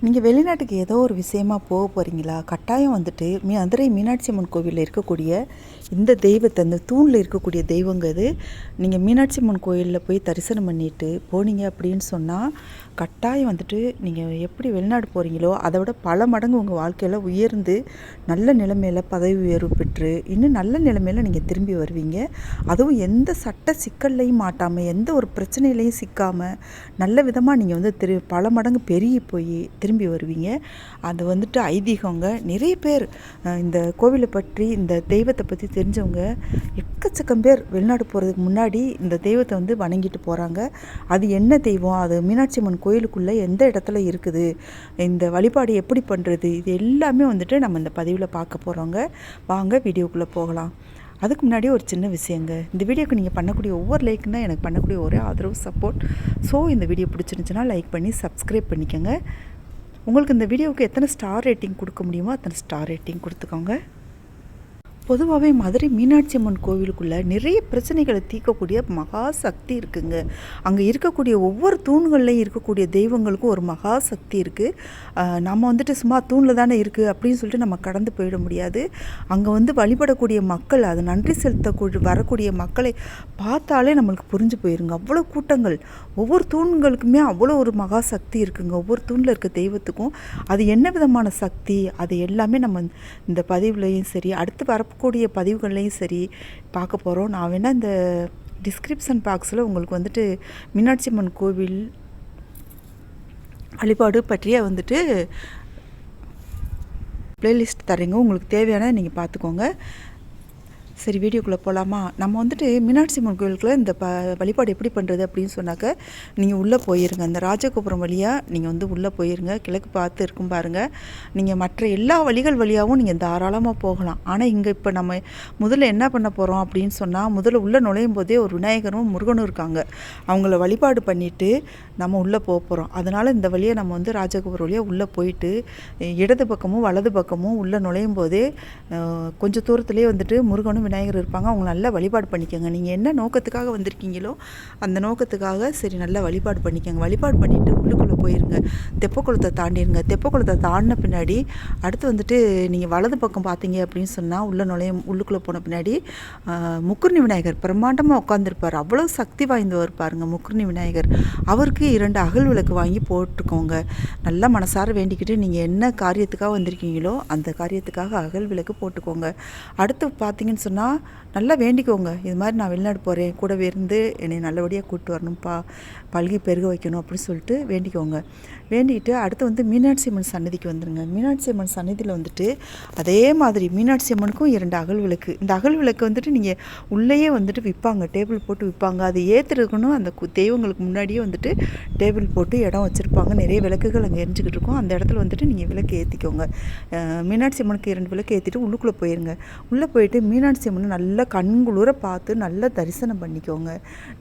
நீங்கள் வெளிநாட்டுக்கு ஏதோ ஒரு விஷயமா போக போகிறீங்களா? கட்டாயம் வந்துட்டு மதுரை மீனாட்சி அம்மன் கோவிலில் இருக்கக்கூடிய இந்த தெய்வத்தை, அந்த தூணில் இருக்கக்கூடிய தெய்வங்க இது. நீங்கள் மீனாட்சி அம்மன் கோயிலில் போய் தரிசனம் பண்ணிட்டு போனீங்க அப்படின்னு சொன்னால், கட்டாயம் வந்துட்டு நீங்கள் எப்படி வெளிநாடு போகிறீங்களோ அதை விட பல மடங்கு உங்கள் வாழ்க்கையில் உயர்ந்து நல்ல நிலைமையில் பதவி உயர்வு பெற்று இன்னும் நல்ல நிலைமையில் நீங்கள் திரும்பி வருவீங்க. அதுவும் எந்த சட்ட சிக்கல்லையும் மாட்டாமல், எந்த ஒரு பிரச்சனையிலையும் சிக்காமல், நல்ல விதமாக நீங்கள் வந்து பல மடங்கு பெருகி போய் திரும்பி வருவீங்க. அது வந்துட்டு ஐதீகங்க. நிறைய பேர் இந்த கோவிலை பற்றி, இந்த தெய்வத்தை பற்றி தெரிஞ்சவங்க எக்கச்சக்கம் பேர் வெளிநாடு போகிறதுக்கு முன்னாடி இந்த தெய்வத்தை வந்து வணங்கிட்டு போகிறாங்க. அது என்ன தெய்வம், அது மீனாட்சி அம்மன் கோயிலுக்குள்ளே எந்த இடத்துல இருக்குது, இந்த வழிபாடு எப்படி பண்ணுறது, இது எல்லாமே வந்துட்டு நம்ம இந்த பதிவில் பார்க்க போகிறோங்க. வாங்க வீடியோக்குள்ளே போகலாம். அதுக்கு முன்னாடி ஒரு சின்ன விஷயங்க. இந்த வீடியோக்கு நீங்கள் பண்ணக்கூடிய ஒவ்வொரு லைக்குன்னா எனக்கு பண்ணக்கூடிய ஒரே ஆதரவு, சப்போர்ட். ஸோ இந்த வீடியோ பிடிச்சிருந்துச்சுன்னா லைக் பண்ணி சப்ஸ்கிரைப் பண்ணிக்கோங்க. உங்களுக்கு இந்த வீடியோவுக்கு எத்தனை ஸ்டார் ரேட்டிங் கொடுக்க முடியுமோ அத்தனை ஸ்டார் ரேட்டிங் கொடுத்துக்கோங்க. பொதுவாகவே மதுரை மீனாட்சி அம்மன் கோவிலுக்குள்ளே நிறைய பிரச்சனைகளை தீர்க்கக்கூடிய மகா சக்தி இருக்குங்க. அங்கே இருக்கக்கூடிய ஒவ்வொரு தூண்கள்லையும் இருக்கக்கூடிய தெய்வங்களுக்கும் ஒரு மகா சக்தி இருக்குது. நம்ம வந்துட்டு சும்மா தூணில் தானே இருக்குது அப்படின்னு சொல்லிட்டு நம்ம கடந்து போயிட முடியாது. அங்கே வந்து வழிபடக்கூடிய மக்கள், அது நன்றி செலுத்தக்கூடிய வரக்கூடிய மக்களை பார்த்தாலே நம்மளுக்கு புரிஞ்சு போயிருங்க. அவ்வளோ கூட்டங்கள், ஒவ்வொரு தூண்களுக்குமே அவ்வளோ ஒரு மகா சக்தி இருக்குங்க. ஒவ்வொரு தூணில் இருக்க தெய்வத்துக்கும் அது என்ன விதமான சக்தி, அது எல்லாமே நம்ம இந்த பதிவுலையும் சரி, அடுத்து வரக்கூடிய பதிவுகள்லையும் சரி பார்க்க போகிறோம். நான் வேணால் இந்த டிஸ்கிரிப்ஷன் பாக்ஸில் உங்களுக்கு வந்துட்டு மீனாட்சி அம்மன் கோவில் வழிபாடு பற்றிய வந்துட்டு பிளேலிஸ்ட் தரேங்க. உங்களுக்கு தேவையான நீங்கள் பார்த்துக்கோங்க. சரி, வீடியோக்குள்ளே போகலாமா? நம்ம வந்துட்டு மீனாட்சி அம்மன் கோயிலுக்குள்ளே இந்த வழிபாடு எப்படி பண்ணுறது அப்படின்னு சொன்னாக்க, நீங்கள் உள்ளே போயிருங்க. அந்த ராஜகோபுரம் வழியாக நீங்கள் வந்து உள்ளே போயிருங்க. கிழக்கு பார்த்து இருக்கும் பாருங்கள். நீங்கள் மற்ற எல்லா வழிகள் வழியாகவும் நீங்கள் தாராளமாக போகலாம். ஆனால் இங்கே இப்போ நம்ம முதல்ல என்ன பண்ண போகிறோம் அப்படின்னு சொன்னால், முதல்ல உள்ளே நுழையும் போதே ஒரு விநாயகரும் முருகனும் இருக்காங்க. அவங்கள வழிபாடு பண்ணிவிட்டு நம்ம உள்ளே போக போகிறோம். அதனால் இந்த வழியை நம்ம வந்து ராஜகோபுரம் வழியாக உள்ளே போயிட்டு இடது பக்கமும் வலது பக்கமும் உள்ளே நுழையும் போதே கொஞ்சம் தூரத்துலேயே வந்துட்டு முருகனும் விநாயகர் இருப்பாங்க. அவங்க நல்லா வழிபாடு பண்ணிக்கோங்க. நீங்கள் என்ன நோக்கத்துக்காக வந்திருக்கீங்களோ அந்த நோக்கத்துக்காக சரி நல்லா வழிபாடு பண்ணிக்கோங்க. வழிபாடு பண்ணிவிட்டு உள்ளுக்குள்ளே போயிருங்க. தெப்பக்குளத்தை தாண்டிடுங்க. தெப்பக்குளத்தை தாண்டின பின்னாடி அடுத்து வந்துட்டு நீங்கள் வலது பக்கம் பார்த்தீங்க அப்படின்னு சொன்னால் உள்ளுக்குள்ளே போன பின்னாடி முக்குர்ணி விநாயகர் பிரம்மாண்டமாக உட்காந்துருப்பார். அவ்வளோ சக்தி வாய்ந்தவர் பாருங்கள் முக்குர்ணி விநாயகர். அவருக்கு 2 அகல் விளக்கு வாங்கி போட்டுக்கோங்க. நல்லா மனசார வேண்டிக்கிட்டு நீங்கள் என்ன காரியத்துக்காக வந்திருக்கீங்களோ அந்த காரியத்துக்காக அகல் விளக்கு போட்டுக்கோங்க. அடுத்து பார்த்தீங்கன்னு சொன்னால் நல்லா வேண்டிக்கோங்க. இது மாதிரி நான் வெளிநாடு போகிறேன், கூடவே இருந்து என்னை நல்லபடியாக கூப்பிட்டு வரணும்ப்பா, பல்கி பெருக வைக்கணும் அப்படின்னு சொல்லிட்டு வேண்டிக்கோங்க. வேண்டிக்கிட்டு அடுத்து வந்து மீனாட்சி அம்மன் சன்னதிக்கு வந்துடுங்க. மீனாட்சி அம்மன் சன்னதியில் வந்துட்டு அதே மாதிரி மீனாட்சி அம்மனுக்கும் 2 அகல் விளக்கு. இந்த அகல் விளக்கு வந்துட்டு நீங்கள் உள்ளேயே வந்துட்டு விற்பாங்க, டேபிள் போட்டு விற்பாங்க. அது ஏற்றுறதுக்குன்னு அந்த தெய்வங்களுக்கு முன்னாடியே வந்துட்டு டேபிள் போட்டு இடம் வச்சுருப்பாங்க. நிறைய விளக்குகள் அங்கே எரிஞ்சிக்கிட்டு இருக்கும். அந்த இடத்துல வந்துட்டு நீங்கள் விளக்கு ஏற்றிக்கோங்க. மீனாட்சி அம்மனுக்கு 2 விளக்கு ஏற்றிட்டு உள்ளுக்குள்ளே போயிருங்க. உள்ளே போயிட்டு மீனாட்சி அம்மனை நல்லா கண்குளிர பார்த்து நல்லா தரிசனம் பண்ணிக்கோங்க.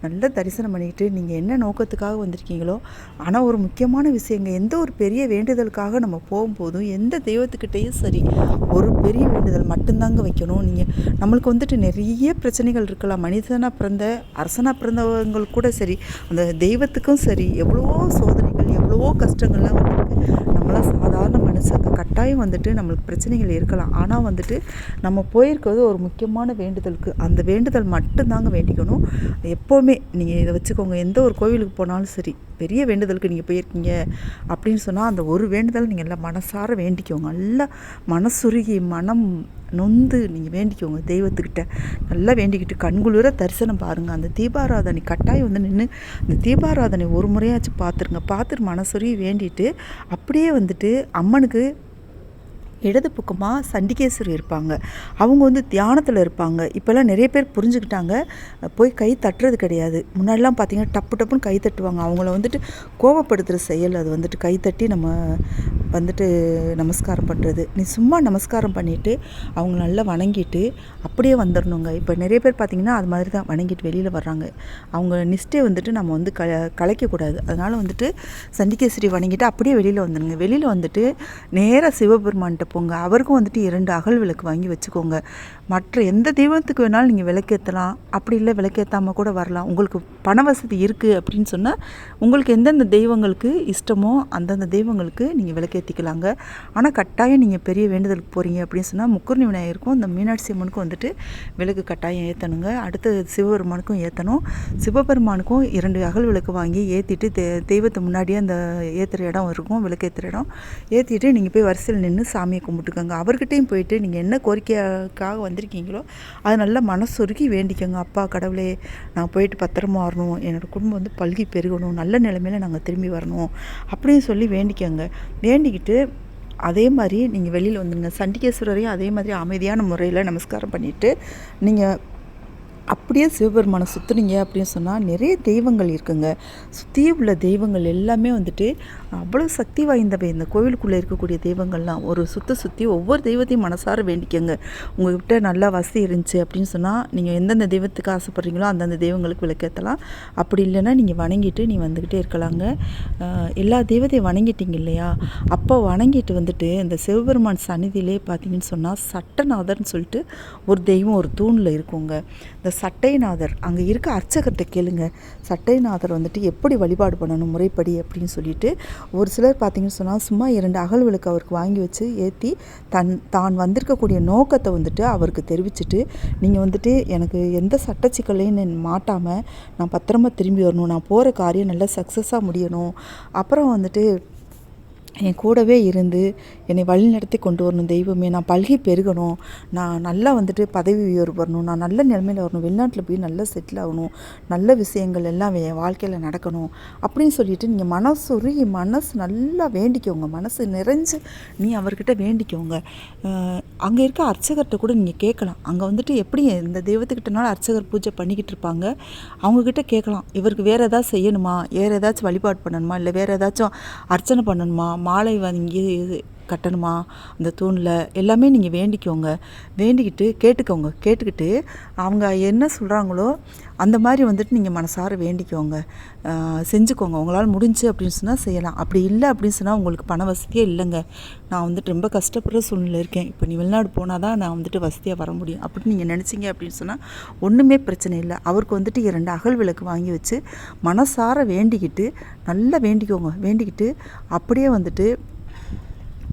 நல்லா தரிசனம் பண்ணிக்கிட்டு நீங்கள் என்ன நோக்கத்துக்காக வந்திருக்கீங்களோ, ஆனால் ஒரு முக்கியமான விஷயங்க, எந்த ஒரு பெரிய வேண்டுதலுக்காக நம்ம போகும்போதும் எந்த தெய்வத்துக்கிட்டேயும் சரி ஒரு பெரிய வேண்டுதல் மட்டும்தாங்க வைக்கணும். நீங்கள் நம்மளுக்கு வந்துட்டு நிறைய பிரச்சனைகள் இருக்கலாம். மனிதனாக பிறந்த அரசனாக பிறந்தவங்களுக்கு கூட சரி, அந்த தெய்வத்துக்கும் சரி எவ்வளவோ சோதனைகள், எவ்வளவோ கஷ்டங்கள்லாம் வந்துருக்கு. நம்மளாம் சாதாரண மனுஷங்க, கட்டாயம் வந்துட்டு நம்மளுக்கு பிரச்சனைகள் இருக்கலாம். ஆனால் வந்துட்டு நம்ம போயிருக்கிறது ஒரு முக்கியமான வேண்டுதலுக்கு. அந்த வேண்டுதல் மட்டும்தாங்க வேண்டிக்கணும். எப்போவுமே நீங்கள் இதை வச்சுக்கோங்க. எந்த ஒரு கோவிலுக்கு போனாலும் சரி, பெரிய வேண்டுதலுக்கு நீங்கள் போயிருக்கீங்க அப்படின்னு சொன்னால் அந்த ஒரு வேண்டுதல் நீங்கள் எல்லாம் மனசார வேண்டிக்கோங்க. நல்லா மனசுருகி மனம் நொந்து நீங்கள் வேண்டிக்கோங்க தெய்வத்துக்கிட்ட. நல்லா வேண்டிக்கிட்டு கண்குளிர தரிசனம் பாருங்கள். அந்த தீபாராதனை கட்டாயம் வந்து நின்று அந்த தீபாராதனை ஒரு முறையாச்சும் பார்த்துருங்க. பார்த்துட்டு மனசுருகி வேண்டிட்டு அப்படியே வந்துட்டு அம்மனுக்கு இடது பக்கமாக சண்டிகேஸ்வரி இருப்பாங்க. அவங்க வந்து தியானத்தில் இருப்பாங்க. இப்போல்லாம் நிறைய பேர் புரிஞ்சுக்கிட்டாங்க, போய் கை தட்டுறது கிடையாது. முன்னாடிலாம் பார்த்திங்கன்னா டப்பு டப்புன்னு கை தட்டுவாங்க. அவங்கள வந்துட்டு கோபப்படுத்துகிற செயல் அது வந்துட்டு கை தட்டி நம்ம வந்துட்டு நமஸ்காரம் பண்ணுறது. நீ சும்மா நமஸ்காரம் பண்ணிவிட்டு அவங்க நல்லா வணங்கிட்டு அப்படியே வந்துடணுங்க. இப்போ நிறைய பேர் பார்த்திங்கன்னா அது மாதிரி தான் வணங்கிட்டு வெளியில் வர்றாங்க. அவங்க நிஷ்டை வந்துட்டு நம்ம வந்து கலைக்கக்கூடாது. அதனால் வந்துட்டு சண்டிகேஸ்வரி வணங்கிட்டு அப்படியே வெளியில் வந்துடுங்க. வெளியில் வந்துட்டு நேராக சிவபெருமான்கிட்ட போங்க. அவருக்கும் வந்துட்டு 2 அகல் விளக்கு வாங்கி வச்சுக்கோங்க. மற்ற எந்த தெய்வத்துக்கு வேணாலும் நீங்கள் விளக்கேற்றலாம். அப்படி இல்லை விளக்கேற்றாமல் கூட வரலாம். உங்களுக்கு பண வசதி இருக்குது அப்படின்னு சொன்னால் உங்களுக்கு எந்தெந்த தெய்வங்களுக்கு இஷ்டமோ அந்தந்த தெய்வங்களுக்கு நீங்கள் விளக்கேற்றிக்கலாங்க. ஆனால் கட்டாயம் நீங்கள் பெரிய வேண்டுதலுக்கு போகிறீங்க அப்படின்னு சொன்னால் முக்குருணி விநாயகருக்கும் இந்த மீனாட்சி அம்மனுக்கும் வந்துட்டு விளக்கு கட்டாயம் ஏற்றணுங்க. அடுத்து சிவபெருமானுக்கும் ஏற்றணும். சிவபெருமானுக்கும் 2 அகல் விளக்கு வாங்கி ஏற்றிட்டு தெய்வத்தை முன்னாடியே அந்த ஏற்றுற இடம் இருக்கும், விளக்கேற்றுற இடம் ஏற்றிட்டு நீங்கள் போய் வரிசையில் நின்று சாமியை கும்பிட்டுக்கோங்க. அவர்கிட்டையும் போயிட்டு நீங்கள் என்ன கோரிக்கைக்காக வந்திருக்கீங்களோ அது நல்லா மனசுருக்கி வேண்டிக்கோங்க. அப்பா கடவுளே, நான் போயிட்டு பத்திரமா வரணும், என்னோடய குடும்பம் வந்து பல்கி பெருகணும், நல்ல நிலைமையில் நாங்கள் திரும்பி வரணும் அப்படின்னு சொல்லி வேண்டிக்கோங்க. வேண்டிக்கிட்டு அதே மாதிரி நீங்கள் வெளியில் வந்துடுங்க. சண்டிகேஸ்வரரையும் அதே மாதிரி அமைதியான முறையில் நமஸ்காரம் பண்ணிவிட்டு நீங்கள் அப்படியே சிவபெருமானை சுற்றுனீங்க அப்படின்னு சொன்னால் நிறைய தெய்வங்கள் இருக்குங்க. சுற்றி உள்ள தெய்வங்கள் எல்லாமே வந்துட்டு அவ்வளோ சக்தி வாய்ந்தவை. இந்த கோவிலுக்குள்ளே இருக்கக்கூடிய தெய்வங்கள்லாம் ஒரு சுற்றி ஒவ்வொரு தெய்வத்தையும் மனசார வேண்டிக்கங்க. உங்கள்கிட்ட நல்லா வசதி இருந்துச்சு அப்படின்னு சொன்னால் நீங்கள் எந்தெந்த தெய்வத்துக்கு ஆசைப்பட்றீங்களோ அந்தந்த தெய்வங்களுக்கு விளக்கேற்றலாம். அப்படி இல்லைன்னா நீங்கள் வணங்கிட்டு நீ வந்துக்கிட்டே இருக்கலாங்க. எல்லா தெய்வத்தையும் வணங்கிட்டீங்க இல்லையா, அப்போ வணங்கிட்டு வந்துட்டு இந்த சிவபெருமான் சந்நிதியிலே பார்த்தீங்கன்னு சொன்னால் சட்டநாதர்னு சொல்லிட்டு ஒரு தெய்வம் ஒரு தூணில் இருக்குங்க. இந்த சட்டைநாதர் அங்கே இருக்க அர்ச்சகர்கிட்ட கேளுங்க. சட்டைநாதர் வந்துட்டு எப்படி வழிபாடு பண்ணணும் முறைப்படி அப்படின்னு சொல்லிட்டு ஒரு சிலர் பார்த்தீங்கன்னு சொன்னால் சும்மா 2 அகல் விளக்கு அவருக்கு வாங்கி வச்சு ஏற்றி தான் வந்திருக்கக்கூடிய நோக்கத்தை வந்துட்டு அவருக்கு தெரிவிச்சுட்டு நீங்கள் வந்துட்டு எனக்கு எந்த சட்டச்சிக்கலையும் மாட்டாமல் நான் பத்திரமா திரும்பி வரணும், நான் போகிற காரியம் நல்லா சக்ஸஸாக முடியணும், அப்புறம் வந்துட்டு என் கூடவே இருந்து என்னை வழி நடத்தி கொண்டு வரணும் தெய்வமே, நான் பல்கி பெருகணும், நான் நல்லா வந்துட்டு பதவி உயர்வு வரணும், நான் நல்ல நிலைமையில் வரணும், வெளிநாட்டில் போய் நல்லா செட்டில் ஆகணும், நல்ல விஷயங்கள் எல்லாம் என் வாழ்க்கையில் நடக்கணும் அப்படின்னு சொல்லிட்டு நீங்கள் மனசுருகி மனசு நல்லா வேண்டிக்கோங்க. மனசு நிறைஞ்சு நீ அவர்கிட்ட வேண்டிக்கோங்க. அங்கே இருக்க அர்ச்சகர்கிட்ட கூட நீங்கள் கேட்கலாம். அங்கே வந்துட்டு எப்படி இந்த தெய்வத்துக்கிட்டனால அர்ச்சகர் பூஜை பண்ணிக்கிட்டு இருப்பாங்க, அவங்கக்கிட்ட கேட்கலாம். இவருக்கு வேறு ஏதாச்சும் செய்யணுமா, வேறு ஏதாச்சும் வழிபாடு பண்ணணுமா, இல்லை வேறு ஏதாச்சும் அர்ச்சனை பண்ணணுமா, மாலை வாங்கி கட்டணுமா, அந்த தூணில் எல்லாமே நீங்கள் வேண்டிக்கோங்க. வேண்டிக்கிட்டு கேட்டுக்கிட்டு அவங்க என்ன சொல்கிறாங்களோ அந்த மாதிரி வந்துட்டு நீங்கள் மனசார வேண்டிக்கோங்க, செஞ்சுக்கோங்க. உங்களால் முடிஞ்சு அப்படின்னு சொன்னால் செய்யலாம். அப்படி இல்லை அப்படின்னு சொன்னால் உங்களுக்கு பண வசதியே இல்லைங்க, நான் வந்துட்டு ரொம்ப கஷ்டப்படுற சூழ்நிலை இருக்கேன், இப்போ நீ வெளிநாடு போனால் தான் நான் வந்துட்டு வசதியாக வர முடியும் அப்படின்னு நீங்கள் நினச்சிங்க அப்படின்னு சொன்னால் ஒன்றுமே பிரச்சனை இல்லை. அவருக்கு வந்துட்டு 2 அகல் விளக்கு வாங்கி வச்சு மனசார வேண்டிக்கிட்டு நல்லா வேண்டிக்கோங்க. வேண்டிக்கிட்டு அப்படியே வந்துட்டு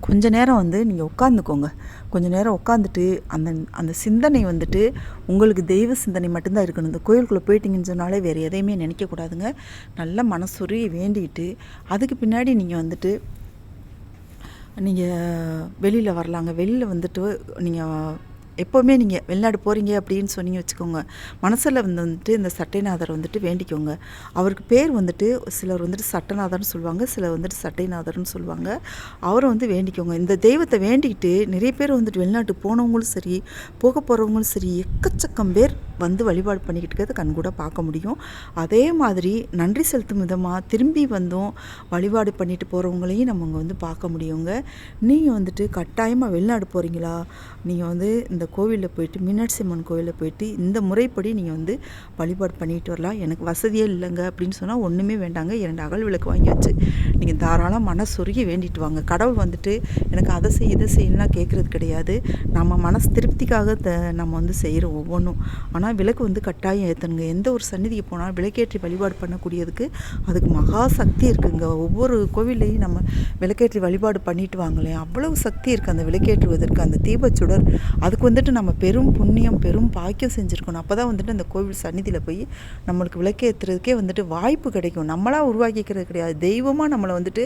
கொஞ்ச நேரம் வந்து நீங்கள் உட்காந்துக்கோங்க. கொஞ்சம் நேரம் உட்காந்துட்டு அந்த சிந்தனை வந்துட்டு உங்களுக்கு தெய்வ சிந்தனை மட்டும்தான் இருக்கணும். இந்த கோயிலுக்குள்ளே போயிட்டீங்கன்னு சொன்னாலே வேறு எதையுமே நினைக்கக்கூடாதுங்க. நல்லா மனசுருகி வேண்டிக்கிட்டு அதுக்கு பின்னாடி நீங்கள் வந்துட்டு நீங்கள் வெளியில் வரலாங்க. வெளியில் வந்துட்டு நீங்கள் எப்போவுமே நீங்கள் வெளிநாடு போகிறீங்க அப்படின்னு சொன்னீங்க வச்சுக்கோங்க, மனசில் வந்துட்டு இந்த சட்டைநாதர் வந்துட்டு வேண்டிக்கோங்க. அவருக்கு பேர் வந்துட்டு சிலர் வந்துட்டு சட்டநாதர்னு சொல்லுவாங்க, சிலர் வந்துட்டு சட்டைநாதர்னு சொல்லுவாங்க. அவரை வந்து வேண்டிக்கோங்க. இந்த தெய்வத்தை வேண்டிக்கிட்டு நிறைய பேர் வந்துட்டு வெளிநாட்டுக்கு போனவங்களும் சரி போக போகிறவங்களும் சரி எக்கச்சக்கம் பேர் வந்து வழிபாடு பண்ணிக்கிட்டு இருக்கிறத கண்கூட பார்க்க முடியும். அதே மாதிரி நன்றி செலுத்தும் விதமாக திரும்பி வந்தும் வழிபாடு பண்ணிட்டு போகிறவங்களையும் நம்ம அங்கே வந்து பார்க்க முடியுங்க. நீங்கள் வந்துட்டு கட்டாயமாக வெளிநாடு போகிறீங்களா, நீங்கள் வந்து இந்த கோவிலில் போயிட்டு மீனாட்சி அம்மன் கோவிலில் போயிட்டு இந்த முறைப்படி நீங்கள் வந்து வழிபாடு பண்ணிட்டு வரலாம். எனக்கு வசதியே இல்லைங்க அப்படின்னு சொன்னால் ஒன்றுமே வேண்டாங்க. 2 அகல் விளக்கு வாங்கி வச்சு நீங்கள் தாராளமாக மனசுருகி வேண்டிட்டு வாங்க. கடவுள் வந்துட்டு எனக்கு அதை செய் இதை செய்யலாம் கேட்குறது கிடையாது. நம்ம மனசு திருப்திக்காக நம்ம வந்து செய்கிறோம் ஒவ்வொன்றும். ஆனால் விளக்கு வந்து கட்டாயம் ஏற்றணுங்க. எந்த ஒரு சந்நிதிக்கு போனாலும் விளக்கேற்றி வழிபாடு பண்ணக்கூடியதுக்கு அதுக்கு மகா சக்தி இருக்குங்க. ஒவ்வொரு கோவிலையும் நம்ம விளக்கேற்றி வழிபாடு பண்ணிட்டு வாங்களேன், அவ்வளவு சக்தி இருக்குது அந்த விளக்கேற்றுவதற்கு. அந்த தீபச்சுடர் அதுக்கு வந்துட்டு நம்ம பெரும் புண்ணியம் பெரும் பாக்கியம் செஞ்சுருக்கணும். அப்போ தான் வந்துட்டு அந்த கோவில் சந்நிதியில் போய் நம்மளுக்கு விளக்கேற்றுறதுக்கே வந்துட்டு வாய்ப்பு கிடைக்கும். நம்மளாக உருவாக்கிக்கிறது கிடையாது. தெய்வமாக நம்மளை வந்துட்டு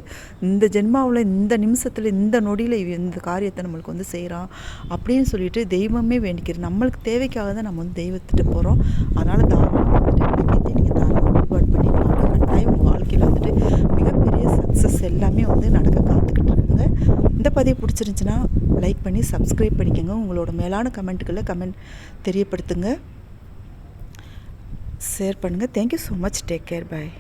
இந்த ஜென்மாவில் இந்த நிமிஷத்தில் இந்த நொடியில் இந்த காரியத்தை நம்மளுக்கு வந்து செய்கிறான் அப்படின்னு சொல்லிட்டு தெய்வமே வேண்டிக்கிறது. நம்மளுக்கு தேவைக்காக தான் நம்ம வந்து தெய்வத்திட்ட போகிறோம். அதனால் தாராளமாக வந்துட்டு விளக்கேற்றி நீங்கள் தாராளமாக வழிபாடு பண்ணிக்கலாம். கட்டாயம் உங்கள் வாழ்க்கையில் வந்துட்டு மிகப்பெரிய சக்ஸஸ் எல்லாமே வந்து நடக்க காத்துக்கிட்டு இருக்குங்க. இந்த பதிவு பிடிச்சிருந்துச்சுன்னா லைக் பண்ணி சப்ஸ்கிரைப் பண்ணிக்கோங்க. உங்களோட மேலான கமெண்ட்டுகளை கமெண்ட் தெரியப்படுத்துங்க, ஷேர் பண்ணுங்கள். Thank you so much. Take care. பாய்.